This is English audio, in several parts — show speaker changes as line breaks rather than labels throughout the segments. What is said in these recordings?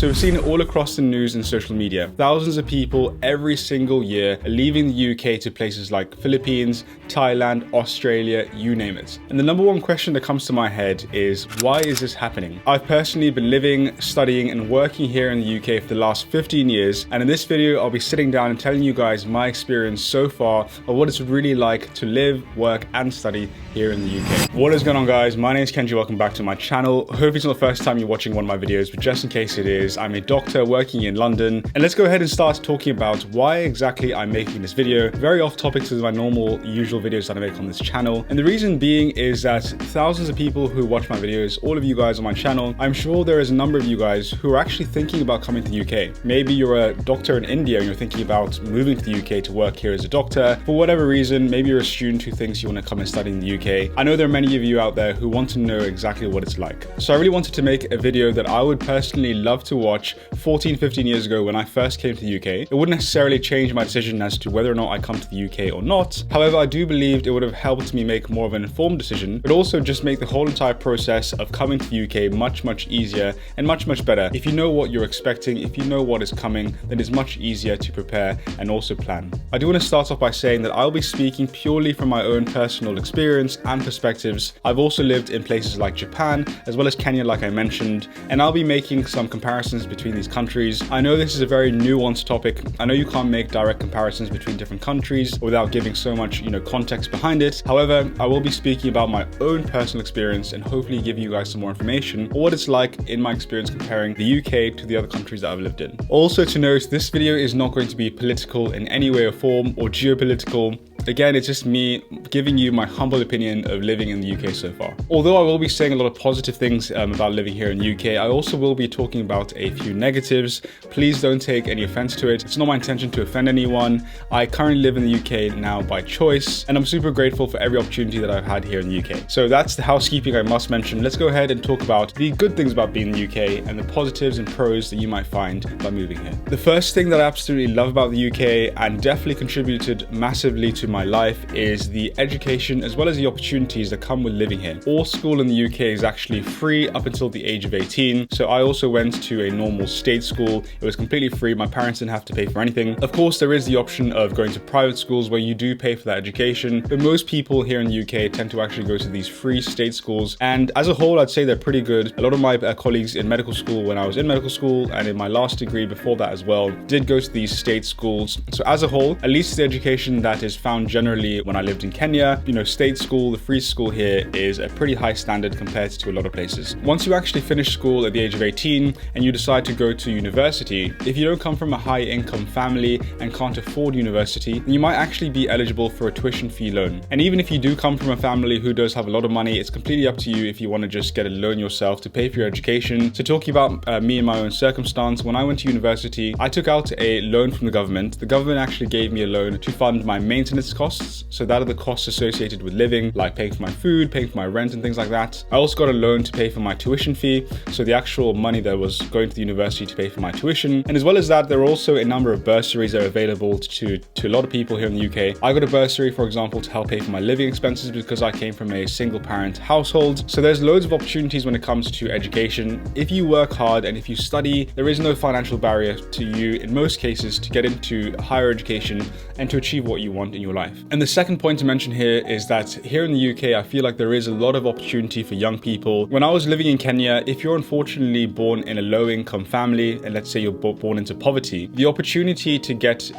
So we've seen it all across the news and social media. Thousands of people every single year are leaving the UK to places like Philippines, Thailand, Australia, you name it. And the number one question that comes to my head is, why is this happening? I've personally been living, studying, and working here in the UK for the last 15 years. And in this video, I'll be sitting down and telling you guys my experience so far of what it's really like to live, work, and study here in the UK. What is going on, guys? My name is Kenji. Welcome back to my channel. Hopefully it's not the first time you're watching one of my videos, but just in case it is, I'm a doctor working in London. And let's go ahead and start talking about why exactly I'm making this video. Very off topic to my normal, usual videos that I make on this channel. And the reason being is that thousands of people who watch my videos, all of you guys on my channel, I'm sure there is a number of you guys who are actually thinking about coming to the UK. Maybe you're a doctor in India and you're thinking about moving to the UK to work here as a doctor. For whatever reason, maybe you're a student who thinks you want to come and study in the UK. I know there are many of you out there who want to know exactly what it's like. So I really wanted to make a video that I would personally love to watch 14, 15 years ago when I first came to the UK. It wouldn't necessarily change my decision as to whether or not I come to the UK or not. However, I do believe it would have helped me make more of an informed decision, but also just make the whole entire process of coming to the UK much, much easier and much, much better. If you know what you're expecting, if you know what is coming, then it's much easier to prepare and also plan. I do want to start off by saying that I'll be speaking purely from my own personal experience and perspectives. I've also lived in places like Japan, as well as Kenya, like I mentioned, and I'll be making some comparisons between these countries. I know this is a very nuanced topic. I know you can't make direct comparisons between different countries without giving so much, context behind it. However, I will be speaking about my own personal experience and hopefully give you guys some more information on what it's like in my experience comparing the UK to the other countries that I've lived in. Also to note, this video is not going to be political in any way or form or geopolitical. Again, it's just me giving you my humble opinion of living in the UK so far. Although I will be saying a lot of positive things about living here in the UK, I also will be talking about a few negatives. Please don't take any offense to it. It's not my intention to offend anyone. I currently live in the UK now by choice, and I'm super grateful for every opportunity that I've had here in the UK. So that's the housekeeping I must mention. Let's go ahead and talk about the good things about being in the UK and the positives and pros that you might find by moving here. The first thing that I absolutely love about the UK and definitely contributed massively to my life is the education as well as the opportunities that come with living here. All school in the UK is actually free up until the age of 18. So I also went to a normal state school. It was completely free. My parents didn't have to pay for anything. Of course, there is the option of going to private schools where you do pay for that education, but most people here in the UK tend to actually go to these free state schools. And as a whole, I'd say they're pretty good. A lot of my colleagues in medical school, when I was in medical school and in my last degree before that as well, did go to these state schools. So as a whole, at least the education that is found generally when I lived in Kenya, state school, the free school here is a pretty high standard compared to a lot of places. Once you actually finish school at the age of 18 and you decide to go to university, if you don't come from a high income family and can't afford university, then you might actually be eligible for a tuition fee loan. And even if you do come from a family who does have a lot of money, it's completely up to you if you want to just get a loan yourself to pay for your education. So talking about me and my own circumstance, when I went to university, I took out a loan from the government. The government actually gave me a loan to fund my maintenance costs. So that are the costs associated with living, like paying for my food, paying for my rent and things like that. I also got a loan to pay for my tuition fee. So the actual money that was going to the university to pay for my tuition. And as well as that, there are also a number of bursaries that are available to a lot of people here in the UK. I got a bursary, for example, to help pay for my living expenses because I came from a single parent household. So there's loads of opportunities when it comes to education. If you work hard and if you study, there is no financial barrier to you in most cases to get into higher education and to achieve what you want in your life. And the second point to mention here is that here in the UK, I feel like there is a lot of opportunity for young people. When I was living in Kenya, if you're unfortunately born in a low income family, and let's say you're born into poverty, the opportunity to get,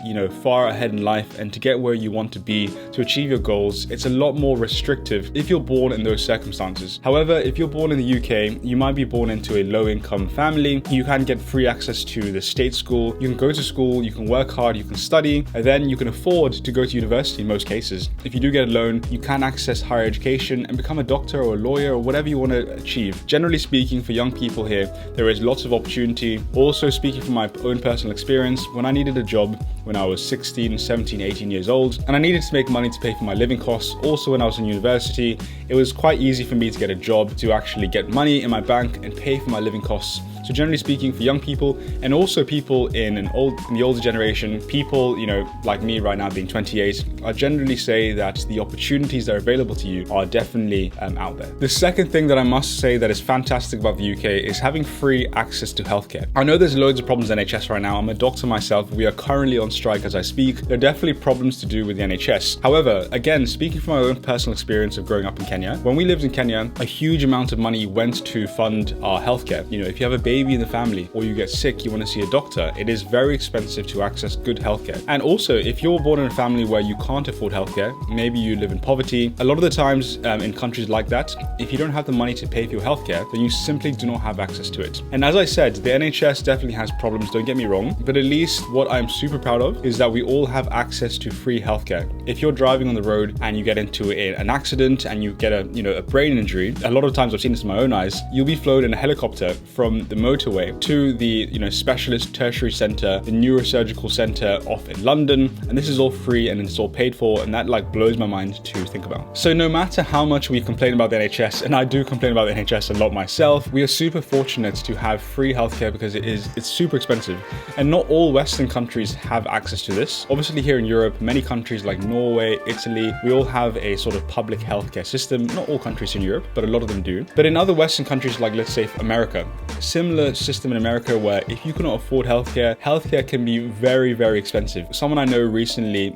far ahead in life and to get where you want to be, to achieve your goals, it's a lot more restrictive if you're born in those circumstances. However, if you're born in the UK, you might be born into a low income family. You can get free access to the state school. You can go to school, you can work hard, you can study, and then you can afford to go to university in most cases. If you do get a loan, you can access higher education and become a doctor or a lawyer or whatever you want to achieve. Generally speaking, for young people here, there is lots of opportunity. Also, speaking from my own personal experience, when I needed a job when I was 16, 17, 18 years old, and I needed to make money to pay for my living costs, also when I was in university, it was quite easy for me to get a job, to actually get money in my bank and pay for my living costs So generally speaking, for young people and also people in the older generation, people, like me right now being 28, I generally say that the opportunities that are available to you are definitely out there. The second thing that I must say that is fantastic about the UK is having free access to healthcare. I know there's loads of problems in NHS right now. I'm a doctor myself. We are currently on strike as I speak. There are definitely problems to do with the NHS. However, again, speaking from my own personal experience of growing up in Kenya, when we lived in Kenya, a huge amount of money went to fund our healthcare. If you have a baby in the family or you get sick, you want to see a doctor, it is very expensive to access good healthcare. And also, if you're born in a family where you can't afford healthcare, maybe you live in poverty, a lot of the times in countries like that, if you don't have the money to pay for your healthcare, then you simply do not have access to it. And as I said, the NHS definitely has problems, don't get me wrong, but at least what I'm super proud of is that we all have access to free healthcare. If you're driving on the road and you get into an accident and you get a brain injury, a lot of times I've seen this with my own eyes, you'll be flown in a helicopter from the motorway to the specialist tertiary center, the neurosurgical center off in London, and this is all free and it's all paid for, and that blows my mind to think about. So no matter how much we complain about the NHS, and I do complain about the NHS a lot myself, we are super fortunate to have free healthcare because it's super expensive, and not all Western countries have access to this. Obviously here in Europe, many countries like Norway, Italy, we all have a sort of public healthcare system. Not all countries in Europe, but a lot of them do. But in other Western countries like, let's say, America, similar system in America where if you cannot afford healthcare can be very, very expensive. Someone I know recently,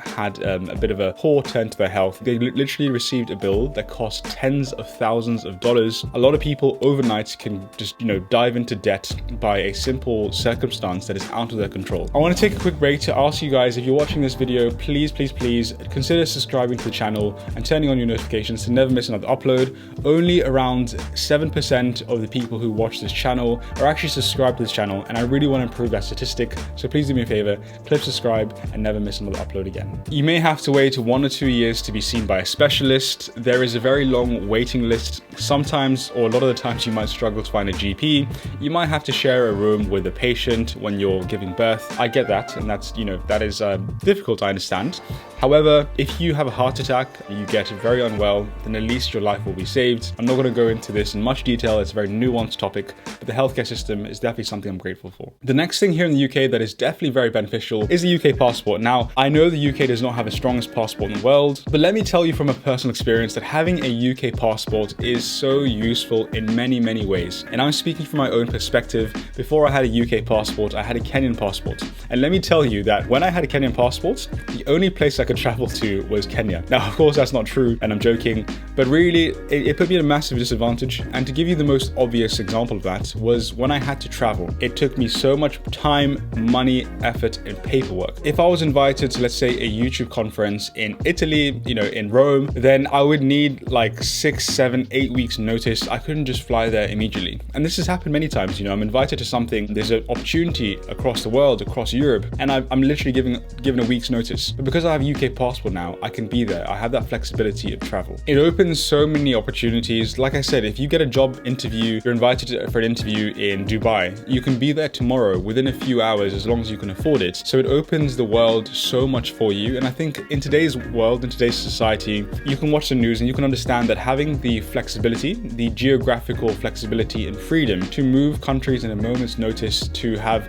had a bit of a poor turn to their health. They literally received a bill that cost tens of thousands of dollars. A lot of people overnight can just, dive into debt by a simple circumstance that is out of their control. I want to take a quick break to ask you guys, if you're watching this video, please consider subscribing to the channel and turning on your notifications to never miss another upload. Only around 7% of the people who watch this channel are actually subscribed to this channel, and I really want to improve that statistic. So please do me a favor, click subscribe and never miss another upload again. You may have to wait 1 or 2 years to be seen by a specialist. There is a very long waiting list. Sometimes, or a lot of the times, you might struggle to find a GP. You might have to share a room with a patient when you're giving birth. I get that, and that's, that is difficult, I understand. However, if you have a heart attack and you get very unwell, then at least your life will be saved. I'm not going to go into this in much detail. It's a very nuanced topic, but the healthcare system is definitely something I'm grateful for. The next thing here in the UK that is definitely very beneficial is the UK passport. Now, I know the UK does not have the strongest passport in the world, but let me tell you from a personal experience that having a UK passport is so useful in many, many ways. And I'm speaking from my own perspective. Before I had a UK passport, I had a Kenyan passport. And let me tell you that when I had a Kenyan passport, the only place I could travel to was Kenya. Now, of course, that's not true, and I'm joking, but really, it put me at a massive disadvantage. And to give you the most obvious example of that was when I had to travel. It took me so much time, money, effort, and paperwork. If I was invited to, let's say, a YouTube conference in Italy, in Rome, then I would need like 6, 7, 8 weeks notice. I couldn't just fly there immediately. And this has happened many times. I'm invited to something, there's an opportunity across the world, across Europe, and I'm literally given a week's notice. But because I have a UK passport now, I can be there. I have that flexibility of travel. It opens so many opportunities. Like I said, if you get a job interview, you're invited for an interview in Dubai, you can be there tomorrow within a few hours as long as you can afford it. So it opens the world so much for you. And I think in today's world, in today's society, you can watch the news and you can understand that having the flexibility, the geographical flexibility and freedom to move countries in a moment's notice, to have,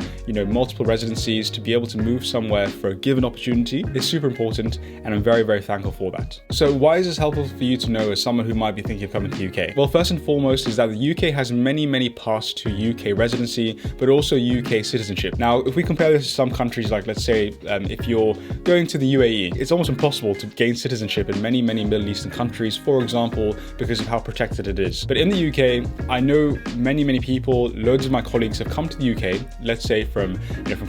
multiple residencies, to be able to move somewhere for a given opportunity is super important, and I'm very, very thankful for that. So why is this helpful for you to know as someone who might be thinking of coming to the UK? Well, first and foremost is that the UK has many, many paths to UK residency, but also UK citizenship. Now, if we compare this to some countries, like let's say, if you're going to the UAE, it's almost impossible to gain citizenship in many, many Middle Eastern countries, for example, because of how protected it is. But in the UK, I know many, many people, loads of my colleagues have come to the UK, let's say from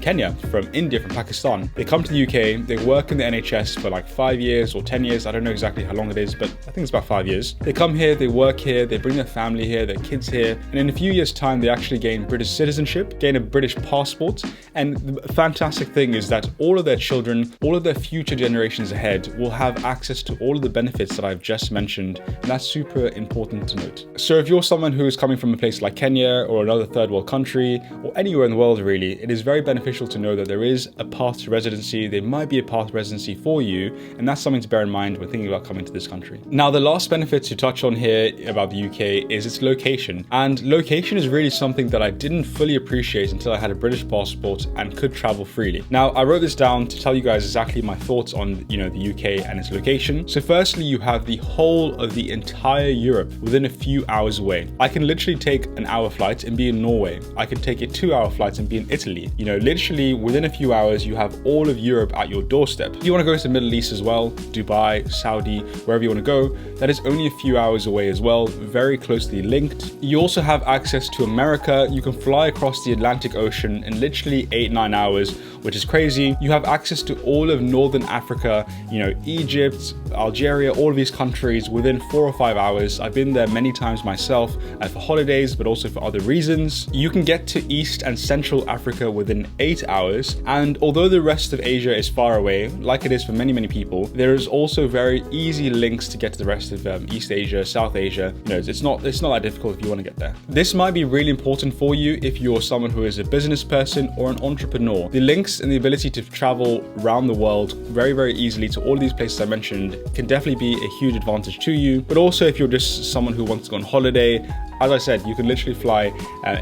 Kenya, from India, from Pakistan. They come to the UK, they work in the NHS for like 5 years or 10 years. I don't know exactly how long it is, but I think it's about 5 years. They come here, they work here, they bring their family here, their kids here, and in a few years' time, they actually gain British citizenship, gain a British passport. And the fantastic thing is that all of their children, all of their future generations ahead will have access to all of the benefits that I've just mentioned, and that's super important to note. So if you're someone who is coming from a place like Kenya or another third world country, or anywhere in the world really, it is very beneficial to know that there is a path to residency. There might be a path to residency for you, and that's something to bear in mind when thinking about coming to this country. Now, the last benefit to touch on here about the UK is its location. And location is really something that I didn't fully appreciate until I had a British passport and could travel freely. Now, I wrote this down to tell you guys exactly my thoughts on, the UK and its location. So firstly, you have the whole of the entire Europe within a few hours away. I can literally take an hour flight and be in Norway. I can take a 2-hour flight and be in Italy. Literally within a few hours, you have all of Europe at your doorstep. If you want to go to the Middle East as well, Dubai, Saudi, wherever you want to go, that is only a few hours away as well, very closely linked. You also have access to America. You can fly across the Atlantic Ocean in literally 8-9 hours, which is crazy. You have access to all of Northern Africa, Egypt, Algeria, all of these countries within 4 or 5 hours. I've been there many times myself for holidays, but also for other reasons. You can get to East and Central Africa within 8 hours. And although the rest of Asia is far away, like it is for many, many people, there is also very easy links to get to the rest of East Asia, South Asia. It's not that difficult if you want to get there. This might be really important for you if you're someone who is a business person or an entrepreneur. The links and the ability to travel around the world very, very easily to all of these places I mentioned can definitely be a huge advantage to you. But also if you're just someone who wants to go on holiday, as I said, you can literally fly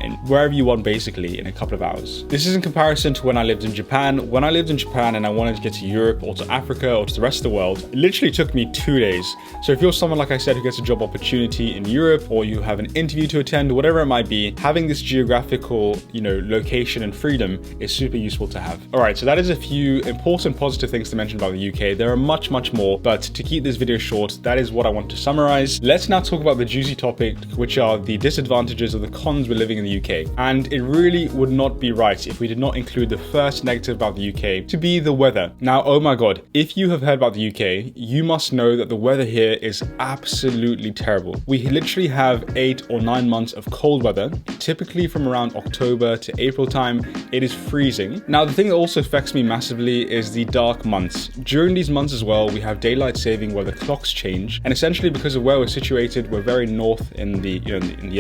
in wherever you want basically in a couple of hours. This is in comparison to when I lived in Japan. When I lived in Japan and I wanted to get to Europe or to Africa or to the rest of the world, it literally took me 2 days. So if you're someone, like I said, who gets a job opportunity in Europe, or you have an interview to attend, whatever it might be, having this geographical, location and freedom is super useful to have. All right, so that is a few important positive things to mention about the UK. There are much, much more, but to keep this video short, that is what I want to summarize. Let's now talk about the juicy topic, which are the disadvantages or the cons with living in the UK. And it really would not be right if we did not include the first negative about the UK to be the weather. Now, oh my God, if you have heard about the UK, you must know that the weather here is absolutely terrible. We literally have 8 or 9 months of cold weather, typically from around October to April time. It is freezing. Now, the thing that also affects me massively is the dark months. During these months as well, we have daylight saving where the clocks change. And essentially because of where we're situated, we're very north in the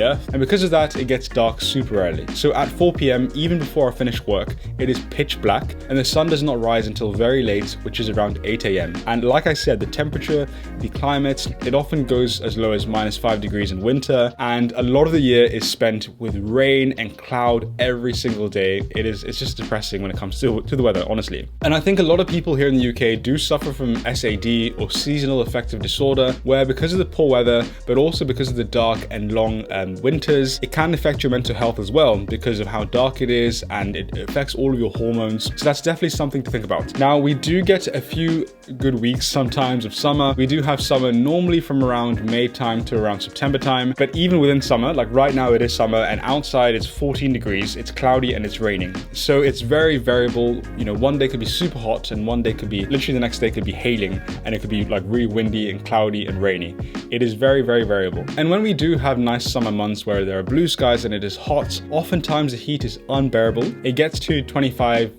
earth. And because of that, it gets dark super early. So at 4 p.m, even before I finish work, it is pitch black and the sun does not rise until very late, which is around 8 a.m. And like I said, the temperature, the climate, it often goes as low as -5 degrees in winter. And a lot of the year is spent with rain and cloud every single day. It's just depressing when it comes to the weather, honestly. And I think a lot of people here in the UK do suffer from SAD or seasonal affective disorder, where because of the poor weather, but also because of the dark and long winters, it can affect your mental health as well because of how dark it is, and it affects all of your hormones. So that's definitely something to think about. Now, we do get a few good weeks sometimes of summer. We do have summer normally from around May time to around September time, but even within summer, like right now it is summer and outside it's 14 degrees, it's cloudy and it's raining. So it's very variable. One day could be super hot and one day could be, literally the next day could be hailing, and it could be like really windy and cloudy and rainy. It is very, very variable. And when we do have nice summer months where there are blue skies and it is hot, oftentimes the heat is unbearable. It gets to 25,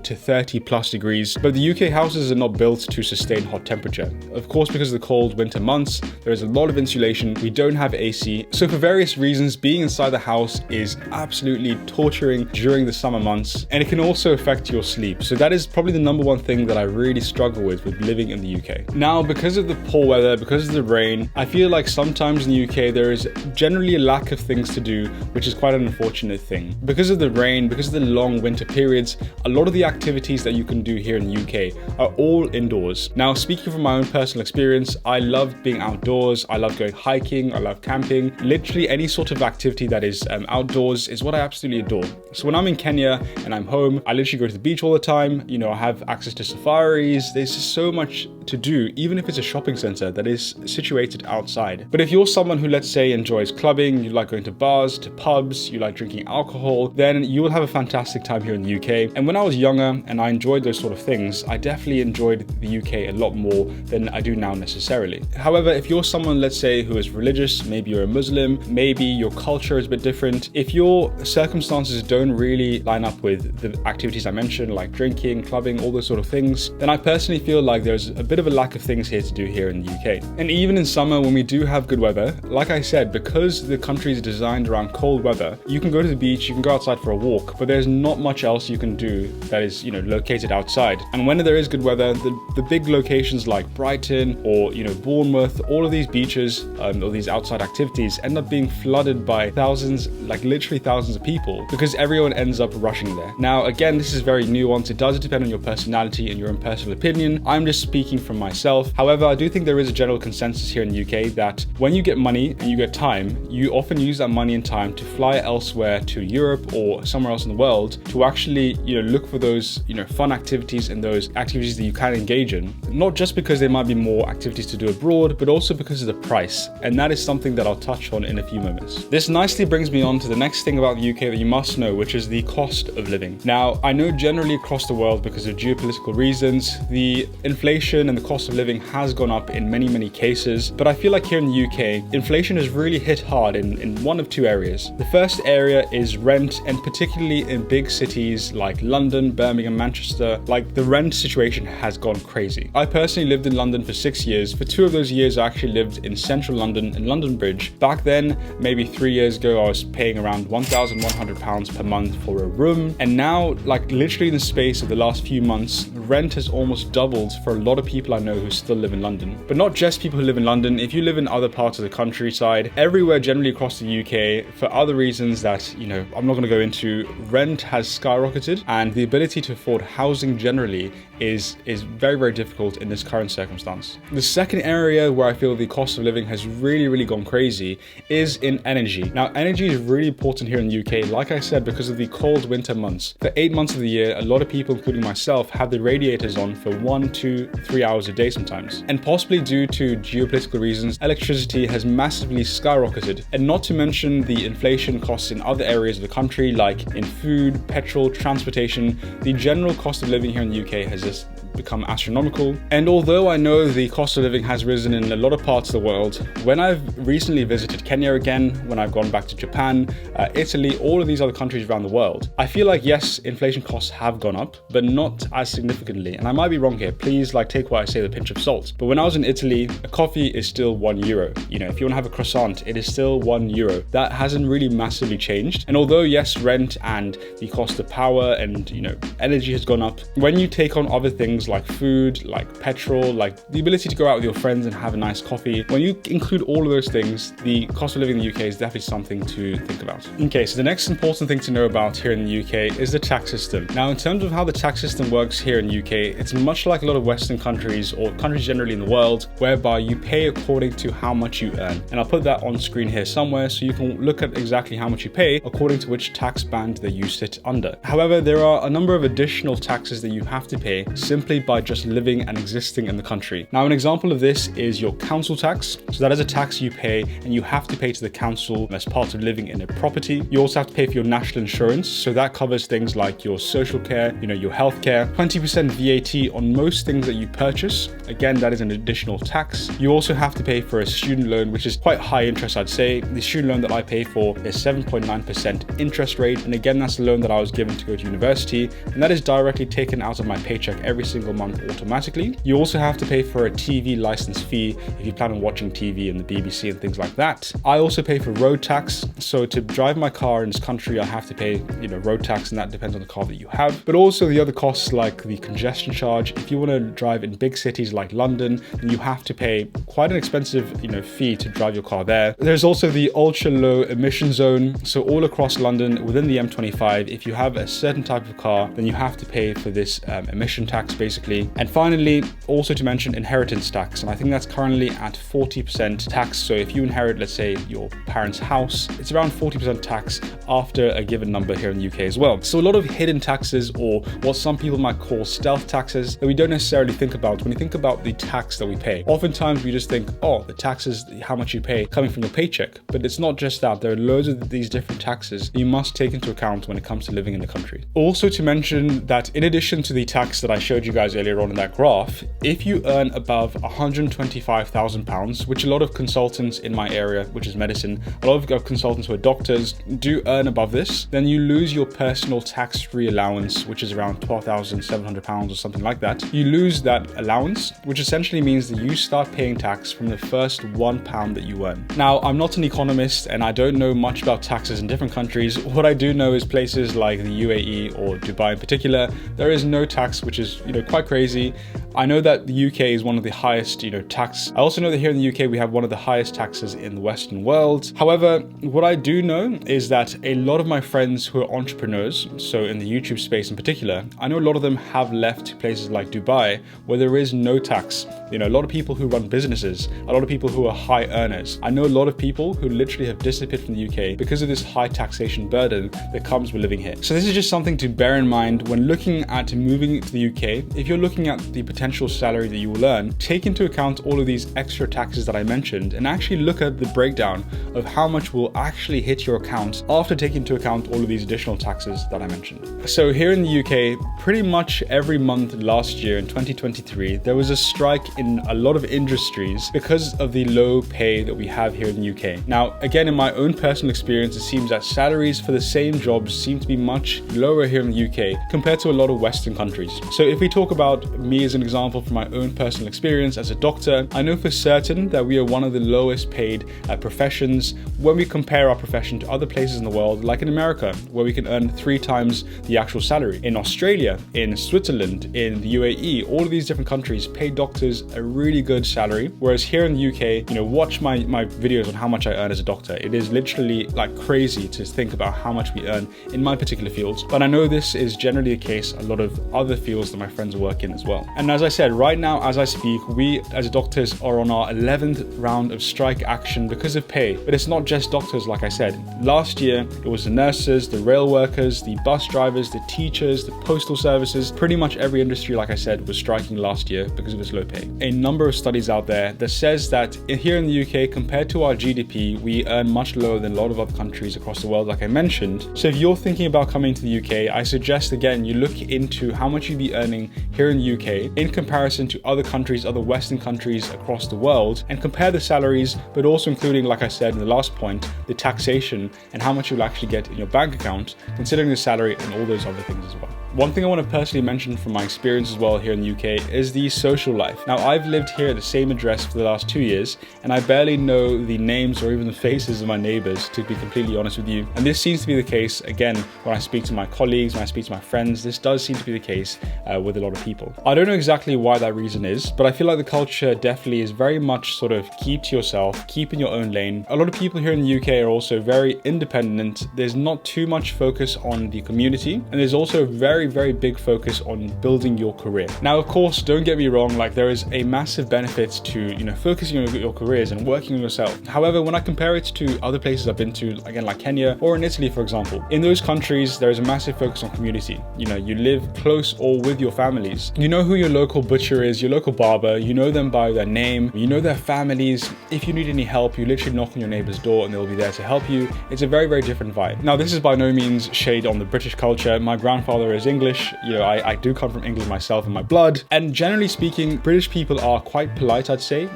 to 30 plus degrees, but the UK houses are not built to sustain hot temperature. Of course, because of the cold winter months, there is a lot of insulation. We don't have AC. So for various reasons, being inside the house is absolutely torturing during the summer months, and it can also affect your sleep. So that is probably the number one thing that I really struggle with living in the UK. Now, because of the poor weather, because of the rain, I feel like sometimes in the UK there is generally a lack of things to do, which is quite an unfortunate thing. Because of the rain, because of the long winter periods, a lot of the activities that you can do here in the UK are all indoors. Now, speaking from my own personal experience, I love being outdoors. I love going hiking. I love camping. Literally any sort of activity that is outdoors is what I absolutely adore. So when I'm in Kenya and I'm home, I literally go to the beach all the time. I have access to safaris. There's just so much to do, even if it's a shopping center that is situated outside. But if you're someone who, let's say, enjoys clubbing, you like going to bars, to pubs, you like drinking alcohol, then you will have a fantastic time here in the UK. And when I was younger and I enjoyed those sort of things, I definitely enjoyed the UK a lot more than I do now necessarily. However, if you're someone, let's say, who is religious, maybe you're a Muslim, maybe your culture is a bit different, if your circumstances don't really line up with the activities I mentioned, like drinking, clubbing, all those sort of things, then I personally feel like there's a bit bit of a lack of things here to do here in the UK. And even in summer, when we do have good weather, like I said, because the country is designed around cold weather, you can go to the beach, you can go outside for a walk, but there's not much else you can do that is, located outside. And when there is good weather, the big locations like Brighton or, Bournemouth, all of these beaches or these outside activities end up being flooded by thousands, like literally thousands of people, because everyone ends up rushing there. Now, again, this is very nuanced. It does depend on your personality and your own personal opinion. I'm just speaking from myself. However, I do think there is a general consensus here in the UK that when you get money and you get time, you often use that money and time to fly elsewhere to Europe or somewhere else in the world to actually, look for those, fun activities and those activities that you can engage in. Not just because there might be more activities to do abroad, but also because of the price. And that is something that I'll touch on in a few moments. This nicely brings me on to the next thing about the UK that you must know, which is the cost of living. Now, I know generally across the world, because of geopolitical reasons, the inflation and the cost of living has gone up in many, many cases. But I feel like here in the UK, inflation has really hit hard in one of two areas. The first area is rent, and particularly in big cities like London, Birmingham, Manchester, like the rent situation has gone crazy. I personally lived in London for 6 years. For 2 of those years, I actually lived in central London in London Bridge. Back then, maybe 3 years ago, I was paying around £1,100 per month for a room. And now, like literally in the space of the last few months, rent has almost doubled for a lot of people I know who still live in London. But not just people who live in London. If you live in other parts of the countryside, everywhere generally across the UK, for other reasons that, I'm not going to go into, rent has skyrocketed, and the ability to afford housing generally is very, very difficult in this current circumstance. The second area where I feel the cost of living has really, really gone crazy is in energy. Now, energy is really important here in the UK, like I said, because of the cold winter months. For 8 months of the year, a lot of people, including myself, have the radiators on for 1, 2, 3 hours a day sometimes. And possibly due to geopolitical reasons, electricity has massively skyrocketed. And not to mention the inflation costs in other areas of the country, like in food, petrol, transportation. The general cost of living here in the UK has just become astronomical. And although I know the cost of living has risen in a lot of parts of the world, when I've recently visited Kenya again, when I've gone back to Japan, Italy, all of these other countries around the world, I feel like, yes, inflation costs have gone up, but not as significantly. And I might be wrong here. Please take what I say with a pinch of salt. But when I was in Italy, a coffee is still €1. If you want to have a croissant, it is still €1. That hasn't really massively changed. And although, yes, rent and the cost of power and, energy has gone up, when you take on other things like food, like petrol, like the ability to go out with your friends and have a nice coffee, when you include all of those things, the cost of living in the UK is definitely something to think about. Okay, so the next important thing to know about here in the UK is the tax system. Now, in terms of how the tax system works here in the UK, it's much like a lot of Western countries or countries generally in the world, whereby you pay according to how much you earn. And I'll put that on screen here somewhere so you can look at exactly how much you pay according to which tax band that you sit under. However, there are a number of additional taxes that you have to pay simply by just living and existing in the country. Now, an example of this is your council tax. So that is a tax you pay and you have to pay to the council as part of living in a property. You also have to pay for your national insurance. So that covers things like your social care, your healthcare, 20% VAT on most things that you purchase. Again, that is an additional tax. You also have to pay for a student loan, which is quite high interest, I'd say. The student loan that I pay for is 7.9% interest rate. And again, that's the loan that I was given to go to university. And that is directly taken out of my paycheck every single month automatically. You also have to pay for a TV license fee if you plan on watching TV and the BBC and things like that. I also pay for road tax. So to drive my car in this country, I have to pay, road tax, and that depends on the car that you have. But also the other costs like the congestion charge. If you want to drive in big cities like London, then you have to pay quite an expensive, fee to drive your car there. There's also the ultra low emission zone. So all across London within the M25, if you have a certain type of car, then you have to pay for this emission tax basically. And finally, also to mention inheritance tax. And I think that's currently at 40% tax. So if you inherit, let's say, your parents' house, it's around 40% tax after a given number here in the UK as well. So a lot of hidden taxes, or what some people might call stealth taxes, that we don't necessarily think about when you think about the tax that we pay. Oftentimes we just think, oh, the taxes, how much you pay coming from your paycheck. But it's not just that. There are loads of these different taxes that you must take into account when it comes to living in the country. Also to mention that in addition to the tax that I showed you guys guys earlier on in that graph, if you earn above £125,000, which a lot of consultants in my area, which is medicine, a lot of consultants who are doctors do earn above this, then you lose your personal tax-free allowance, which is around £12,700 or something like that. You lose that allowance, which essentially means that you start paying tax from the first £1 that you earn. Now, I'm not an economist and I don't know much about taxes in different countries. What I do know is places like the UAE or Dubai in particular, there is no tax, which is, quite crazy. I know that the UK is one of the highest, tax. I also know that here in the UK, we have one of the highest taxes in the Western world. However, what I do know is that a lot of my friends who are entrepreneurs, so in the YouTube space in particular, I know a lot of them have left places like Dubai where there is no tax. A lot of people who run businesses, a lot of people who are high earners. I know a lot of people who literally have disappeared from the UK because of this high taxation burden that comes with living here. So this is just something to bear in mind when looking at moving to the UK. If you're looking at the potential salary that you will earn, take into account all of these extra taxes that I mentioned and actually look at the breakdown of how much will actually hit your account after taking into account all of these additional taxes that I mentioned. So here in the UK, pretty much every month last year in 2023, there was a strike in a lot of industries because of the low pay that we have here in the UK. Now, again, in my own personal experience, it seems that salaries for the same jobs seem to be much lower here in the UK compared to a lot of Western countries. So if we talk about me as an example from my own personal experience as a doctor, I know for certain that we are one of the lowest paid professions when we compare our profession to other places in the world, like in America, where we can earn 3 times the actual salary. In Australia, in Switzerland, in the UAE, all of these different countries pay doctors a really good salary. Whereas here in the UK, watch my videos on how much I earn as a doctor. It is literally like crazy to think about how much we earn in my particular fields. But I know this is generally the case a lot of other fields that my friends work in as well. And as I said, right now, as I speak, we as doctors are on our 11th round of strike action because of pay. But it's not just doctors, like I said. Last year, it was the nurses, the rail workers, the bus drivers, the teachers, the postal services. Pretty much every industry, like I said, was striking last year because of this low pay. A number of studies out there that says that here in the UK, compared to our GDP, we earn much lower than a lot of other countries across the world, like I mentioned. So if you're thinking about coming to the UK, I suggest again, you look into how much you'd be earning here in the UK in comparison to other countries, other Western countries across the world, and compare the salaries, but also including, like I said in the last point, the taxation and how much you'll actually get in your bank account, considering the salary and all those other things as well. One thing I want to personally mention from my experience as well here in the UK is the social life. Now, I've lived here at the same address for the last 2 years, and I barely know the names or even the faces of my neighbors, to be completely honest with you. And this seems to be the case, again, when I speak to my colleagues, when I speak to my friends, this does seem to be the case with a lot of people. I don't know exactly why that reason is, but I feel like the culture definitely is very much sort of keep to yourself, keep in your own lane. A lot of people here in the UK are also very independent. There's not too much focus on the community, and there's also very big focus on building your career. Now, of course, don't get me wrong, like there is a massive benefit to, focusing on your careers and working on yourself. However, when I compare it to other places I've been to, again, like Kenya or in Italy, for example, in those countries, there is a massive focus on community. You live close or with your families. You know who your local butcher is, your local barber, you know them by their name, you know their families. If you need any help, you literally knock on your neighbor's door and they'll be there to help you. It's a very different vibe. Now, this is by no means shade on the British culture. My grandfather is English. I do come from England myself in my blood. And generally speaking, British people are quite polite, I'd say,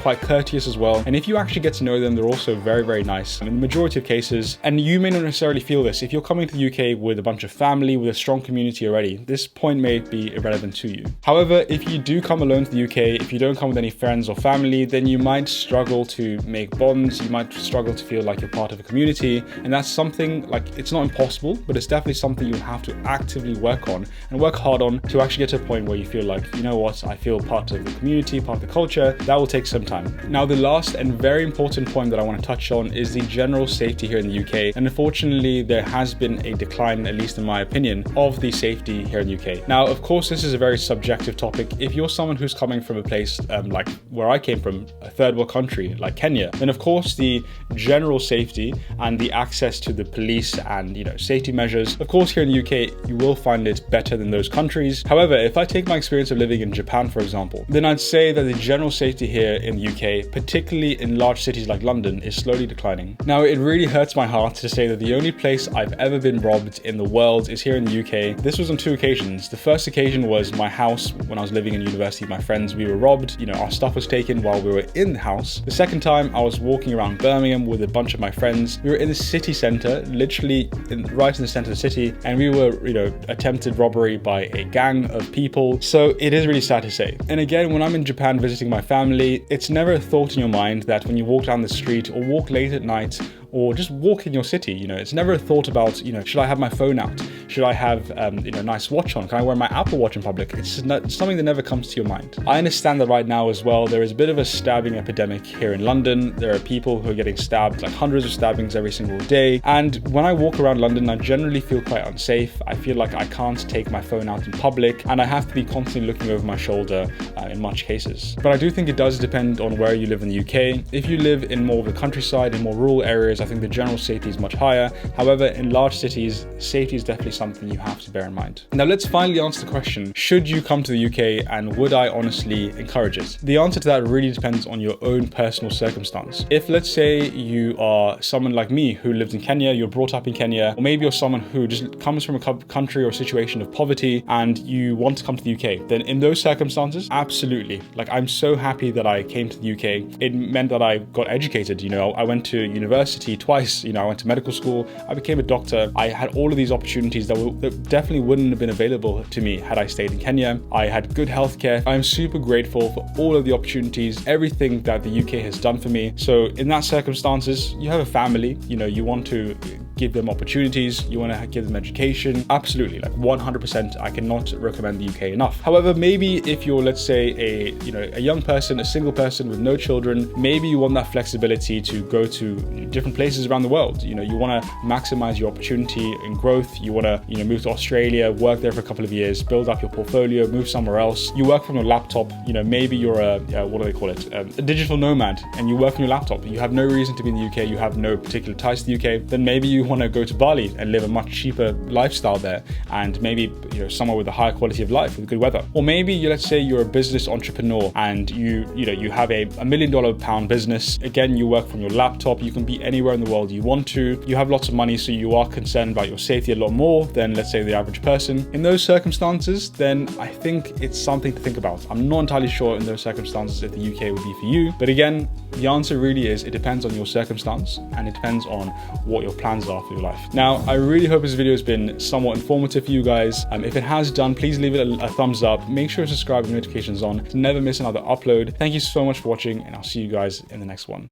quite courteous as well. And if you actually get to know them, they're also very nice in the majority of cases. And you may not necessarily feel this. If you're coming to the UK with a bunch of family, with a strong community already, this point may be irrelevant to you. However, if you do come alone to the UK, if you don't come with any friends or family, then you might struggle to make bonds. You might struggle to feel like you're part of a community. And that's something, like, it's not impossible, but it's definitely something you have to actively work on and work hard on to actually get to a point where you feel like, you know what, I feel part of the community, part of the culture. That will take some time. Now, the last and very important point that I want to touch on is the general safety here in the UK. And unfortunately, there has been a decline, at least in my opinion, of the safety here in the UK. Now, of course, this is a very subjective topic. If you're someone who's coming from a place like where I came from, a third world country like Kenya, then of course the general safety and the access to the police and safety measures, of course here in the UK, you will find find it better than those countries. However, if I take my experience of living in Japan, for example, then I'd say that the general safety here in the UK, particularly in large cities like London, is slowly declining. Now, it really hurts my heart to say that the only place I've ever been robbed in the world is here in the UK. This was on 2 occasions. The first occasion was my house when I was living in university with my friends. We were robbed. You know, our stuff was taken while we were in the house. The second time, I was walking around Birmingham with a bunch of my friends. We were in the city centre, literally right in the centre of the city, and we were, you know, attempted robbery by a gang of people. So it is really sad to say. And again, when I'm in Japan visiting my family, it's never a thought in your mind that when you walk down the street or walk late at night or just walk in your city, you know, it's never a thought about, you know, should I have my phone out? Should I have, you know, a nice watch on? Can I wear my Apple Watch in public? It's something that never comes to your mind. I understand that right now as well, there is a bit of a stabbing epidemic here in London. There are people who are getting stabbed, like hundreds of stabbings every single day. And when I walk around London, I generally feel quite unsafe. I feel like I can't take my phone out in public, and I have to be constantly looking over my shoulder in much cases. But I do think it does depend on where you live in the UK. If you live in more of the countryside, in more rural areas, I think the general safety is much higher. However, in large cities, safety is definitely something you have to bear in mind. Now, let's finally answer the question, should you come to the UK, and would I honestly encourage it? The answer to that really depends on your own personal circumstance. If, let's say, you are someone like me who lived in Kenya, you're brought up in Kenya, or maybe you're someone who just comes from a country or situation of poverty and you want to come to the UK, then in those circumstances, absolutely. Like, I'm so happy that I came to the UK. It meant that I got educated. You know, I went to university twice. You know, I went to medical school. I became a doctor. I had all of these opportunities that definitely wouldn't have been available to me had I stayed in Kenya. I had good healthcare. I'm super grateful for all of the opportunities, everything that the UK has done for me. So in that circumstances, you have a family, you know, you want to give them opportunities, you want to give them education. Absolutely, like 100%, I cannot recommend the UK enough. However, maybe if you're, let's say, a young person, a single person with no children, maybe you want that flexibility to go to different places around the world. You know, you want to maximize your opportunity and growth. You want to, you know, move to Australia, work there for a couple of years, build up your portfolio, move somewhere else. You work from your laptop. You know, maybe you're a what do they call it? A digital nomad, and you work on your laptop. You have no reason to be in the UK. You have no particular ties to the UK. Then maybe you want to go to Bali and live a much cheaper lifestyle there, and maybe, you know, somewhere with a higher quality of life with good weather. Or maybe let's say you're a business entrepreneur and you have a $1 million business. Again, you work from your laptop. You can be anywhere in the world you want to. You have lots of money, so you are concerned about your safety a lot more than, let's say, the average person. In those circumstances, then I think it's something to think about. I'm not entirely sure in those circumstances if the UK would be for you. But again, the answer really is it depends on your circumstance, and it depends on what your plans are for your life. Now, I really hope this video has been somewhat informative for you guys. If it has done, please leave it a thumbs up. Make sure to subscribe with notifications on to never miss another upload. Thank you so much for watching, and I'll see you guys in the next one.